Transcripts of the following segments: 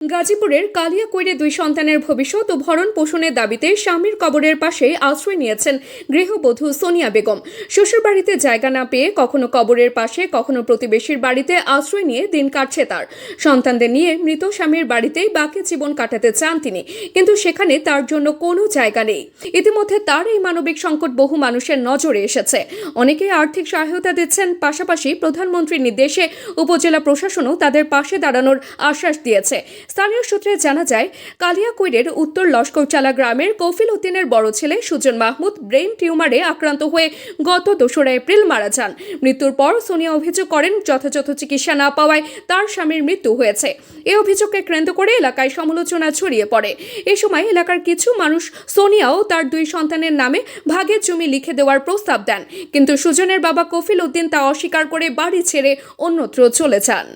গাজীপুরের কালিয়াকৈরে দুই সন্তানের ভবিষ্যৎ ও ভরণ পোষণের দাবিতে স্বামীর কবরের পাশে আশ্রয় নিয়েছেন গৃহবধূ সোনিয়া বেগম। শ্বশুরবাড়িতে জায়গা না পেয়ে কখনো কবরের পাশে, কখনো প্রতিবেশীর বাড়িতে আশ্রয় নিয়ে দিন কাটছে তার। সন্তানদের নিয়ে মৃত স্বামীর বাড়িতেই বাকি জীবন কাটাতে চান তিনি, কিন্তু সেখানে তার জন্য কোনো জায়গা নেই। ইতিমধ্যে তার এই মানবিক সংকট বহু মানুষের নজরে এসেছে। অনেকেই আর্থিক সহায়তা দিচ্ছেন, পাশাপাশি প্রধানমন্ত্রীর নির্দেশে উপজেলা প্রশাসনও তাদের পাশে দাঁড়ানোর আশ্বাস দিয়েছে। স্থানীয় সূত্রে জানা যায়, কালিয়াকৈরের উত্তর লস্করচালা গ্রামের কফিল উদ্দিনের বড় ছেলে সুজন মাহমুদ ব্রেন টিউমারে আক্রান্ত হয়ে গত 2রা এপ্রিল মারা যান। মৃত্যুর পর সোনিয়া অভিযোগ করেন, যথাযথ চিকিৎসা না পাওয়ায় তার স্বামীর মৃত্যু হয়েছে। এই অভিযোগকে কেন্দ্র করে এলাকায় সমালোচনা ছড়িয়ে পড়ে। এ সময় এলাকার কিছু মানুষ সোনিয়া ও তার দুই সন্তানের নামে ভাগের জমি লিখে দেওয়ার প্রস্তাব দেন, কিন্তু সুজনের বাবা কফিল উদ্দিন তা অস্বীকার করে বাড়ি ছেড়ে অন্যত্র চলে যান।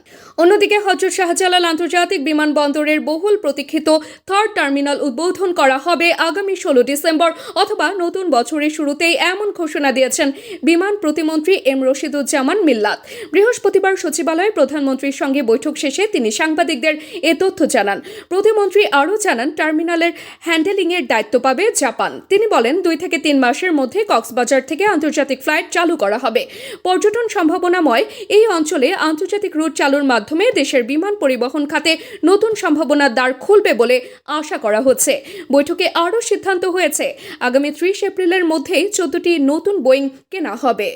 অন্যদিকে হযরত শাহজালাল আন্তর্জাতিক বিমানবন্দরের বহুল প্রতীক্ষিত 3rd টার্মিনাল উদ্বোধন করা হবে আগামী 16 ডিসেম্বর অথবা নতুন বছরের শুরুতেই, এমন ঘোষণা দিয়েছেন বিমান প্রতিমন্ত্রী এম রশিদুজ্জামান মিল্লাত। বৃহস্পতিবার সচিবালয়ে প্রধানমন্ত্রীর সঙ্গে বৈঠক শেষে তিনি সাংবাদিকদের এ তথ্য জানান। প্রতিমন্ত্রী আরও জানান, টার্মিনালের হ্যান্ডেলিংয়ের দায়িত্ব পাবে জাপান। তিনি বলেন, 2 থেকে 3 মাসের মধ্যে কক্সবাজার থেকে আন্তর্জাতিক ফ্লাইট চালু করা হবে। পর্যটন সম্ভাবনাময় এই অঞ্চলে আন্তর্জাতিক রুট চালুর মাধ্যমে দেশের বিমান পরিবহন খাতে নতুন সম্ভাবনার দ্বার খুলবে বলে আশা করা হচ্ছে। বৈঠকে আরও সিদ্ধান্ত হয়েছে, আগামী 30 এপ্রিলের মধ্যেই 14টি নতুন বোয়িং কেনা হবে।